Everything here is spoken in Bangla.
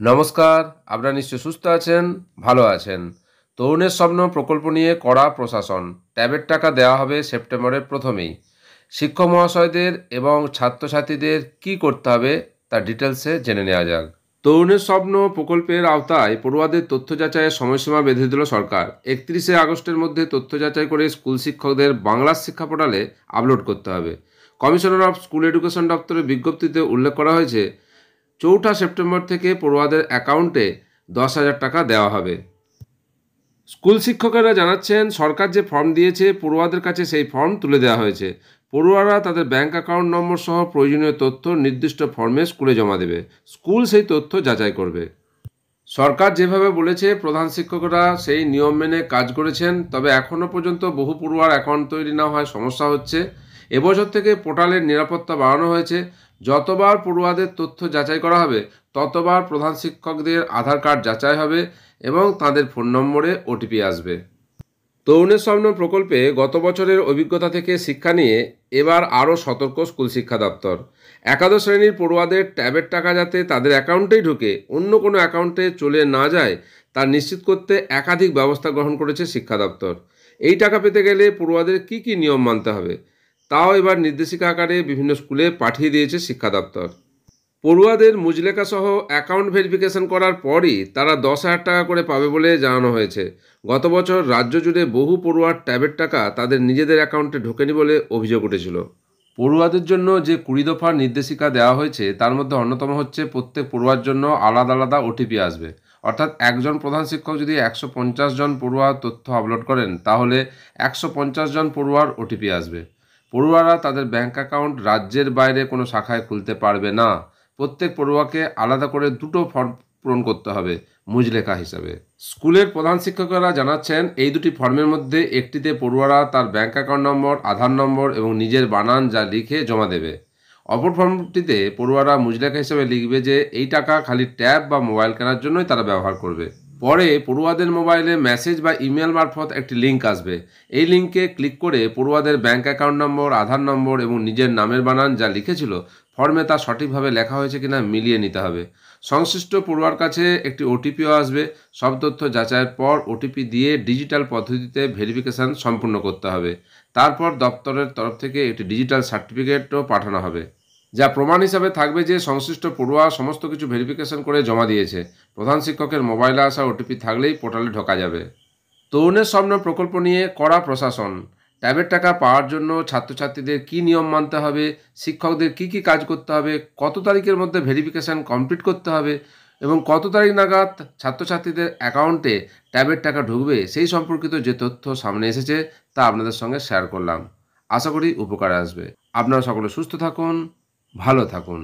নমস্কার, আপনারা নিশ্চয়ই সুস্থ আছেন, ভালো আছেন। তরুণের স্বপ্ন প্রকল্প নিয়ে কড়া প্রশাসন। ট্যাবের টাকা দেওয়া হবে সেপ্টেম্বরের প্রথমেই। শিক্ষক মহাশয়দের এবং ছাত্রছাত্রীদের কি করতে হবে তার ডিটেলসে জেনে নেওয়া যাক। তরুণের স্বপ্ন প্রকল্পের আওতায় পড়ুয়াদের তথ্য যাচাইয়ের সময়সীমা বেঁধে দিল সরকার। 31শে আগস্টের মধ্যে তথ্য যাচাই করে স্কুল শিক্ষকদের বাংলার শিক্ষা পোর্টালে আপলোড করতে হবে। কমিশনার অফ স্কুল এডুকেশন দপ্তরের বিজ্ঞপ্তিতে উল্লেখ করা হয়েছে, 4 সেপ্টেম্বর থেকে পড়ুয়াদের অ্যাকাউন্টে 10,000 টাকা দেওয়া হবে। স্কুল শিক্ষকেরা জানাচ্ছেন, সরকার যে ফর্ম দিয়েছে পড়ুয়াদের কাছে সেই ফর্ম তুলে দেওয়া হয়েছে। পড়ুয়ারা তাদের ব্যাংক অ্যাকাউন্ট নম্বর সহ প্রয়োজনীয় তথ্য নির্দিষ্ট ফর্মে স্কুলে জমা দেবে। স্কুল সেই তথ্য যাচাই করবে। সরকার যেভাবে বলেছে প্রধান শিক্ষকরা সেই নিয়ম মেনে কাজ করেছেন, তবে এখনও পর্যন্ত বহু পড়ুয়ার অ্যাকাউন্ট তৈরি না হয় সমস্যা হচ্ছে। এবছর থেকে পোর্টালের নিরাপত্তা বাড়ানো হয়েছে। যতবার পড়ুয়াদের তথ্য যাচাই করা হবে ততবার প্রধান শিক্ষকদের আধার কার্ড যাচাই হবে এবং তাদের ফোন নম্বরে ওটিপি আসবে। তরুণের স্বপ্ন প্রকল্পে গত বছরের অভিজ্ঞতা থেকে শিক্ষা নিয়ে এবার আরও সতর্ক স্কুল শিক্ষা দপ্তর। একাদশ শ্রেণীর পড়ুয়াদের ট্যাবের টাকা যাতে তাদের অ্যাকাউন্টেই ঢুকে অন্য কোনো অ্যাকাউন্টে চলে না যায় তা নিশ্চিত করতে একাধিক ব্যবস্থা গ্রহণ করেছে শিক্ষা দপ্তর। এই টাকা পেতে গেলে পড়ুয়াদের কী কী নিয়ম মানতে হবে তাও এবার নির্দেশিকা আকারে বিভিন্ন স্কুলে পাঠিয়ে দিয়েছে শিক্ষা দপ্তর। পড়ুয়াদের মুজলেখা সহ অ্যাকাউন্ট ভেরিফিকেশন করার পরই তারা 10,000 টাকা করে পাবে বলে জানানো হয়েছে। গত বছর রাজ্য জুড়ে বহু পড়ুয়ার ট্যাবের টাকা তাদের নিজেদের অ্যাকাউন্টে ঢোকেনি বলে অভিযোগ উঠেছিল। পড়ুয়াদের জন্য যে 20 দফার নির্দেশিকা দেওয়া হয়েছে তার মধ্যে অন্যতম হচ্ছে, প্রত্যেক পড়ুয়ার জন্য আলাদা আলাদা ওটিপি আসবে। অর্থাৎ একজন প্রধান শিক্ষক যদি 150 জন পড়ুয়ার তথ্য আপলোড করেন তাহলে 150 জন পড়ুয়ার ওটিপি আসবে। পড়ুয়ারা তাদের ব্যাংক অ্যাকাউন্ট রাজ্যের বাইরে কোনো শাখায় খুলতে পারবে না। প্রত্যেক পড়ুয়াকে আলাদা করে 2টো ফর্ম পূরণ করতে হবে মুজলেখা হিসাবে। স্কুলের প্রধান শিক্ষকরা জানাচ্ছেন, এই 2টি ফর্মের মধ্যে একটিতে পড়ুয়ারা তার ব্যাংক অ্যাকাউন্ট নম্বর, আধার নম্বর এবং নিজের বানান যা লিখে জমা দেবে। অপর ফর্মটিতে পড়ুয়ারা মুজলেখা হিসাবে লিখবে যে এই টাকা খালি ট্যাব বা মোবাইল কেনার জন্যই তারা ব্যবহার করবে। পরে পড়ুয়াদের মোবাইলে মেসেজ বা ইমেল মারফত একটি লিঙ্ক আসবে। এই লিঙ্কে ক্লিক করে পড়ুয়াদের ব্যাংক অ্যাকাউন্ট নম্বর, আধার নম্বর এবং নিজের নামের বানান যা লিখেছিল ফর্মে তা সঠিকভাবে লেখা হয়েছে কিনা মিলিয়ে নিতে হবে। সংশ্লিষ্ট পড়ুয়ার কাছে একটি ওটিপিও আসবে। সব তথ্য যাচাইয়ের পর ওটিপি দিয়ে ডিজিটাল পদ্ধতিতে ভেরিফিকেশান সম্পূর্ণ করতে হবে। তারপর দপ্তরের তরফ থেকে একটি ডিজিটাল সার্টিফিকেটও পাঠানো হবে, যা প্রমাণ হিসাবে থাকবে যে সংশ্লিষ্ট পড়ুয়া সমস্ত কিছু ভেরিফিকেশন করে জমা দিয়েছে। প্রধান শিক্ষকের মোবাইলে আসা ওটিপি থাকলেই পোর্টালে ঢোকা যাবে। তরুণের স্বপ্ন প্রকল্প নিয়ে কড়া প্রশাসন। ট্যাবের টাকা পাওয়ার জন্য ছাত্রছাত্রীদের কী নিয়ম মানতে হবে, শিক্ষকদের কি কি কাজ করতে হবে, কত তারিখের মধ্যে ভেরিফিকেশান কমপ্লিট করতে হবে এবং কত তারিখ নাগাদ ছাত্রছাত্রীদের অ্যাকাউন্টে ট্যাবের টাকা ঢুকবে সেই সম্পর্কিত যে তথ্য সামনে এসেছে তা আপনাদের সঙ্গে শেয়ার করলাম। আশা করি উপকারে আসবে। আপনারা সকলে সুস্থ থাকুন, ভালো থাকুন।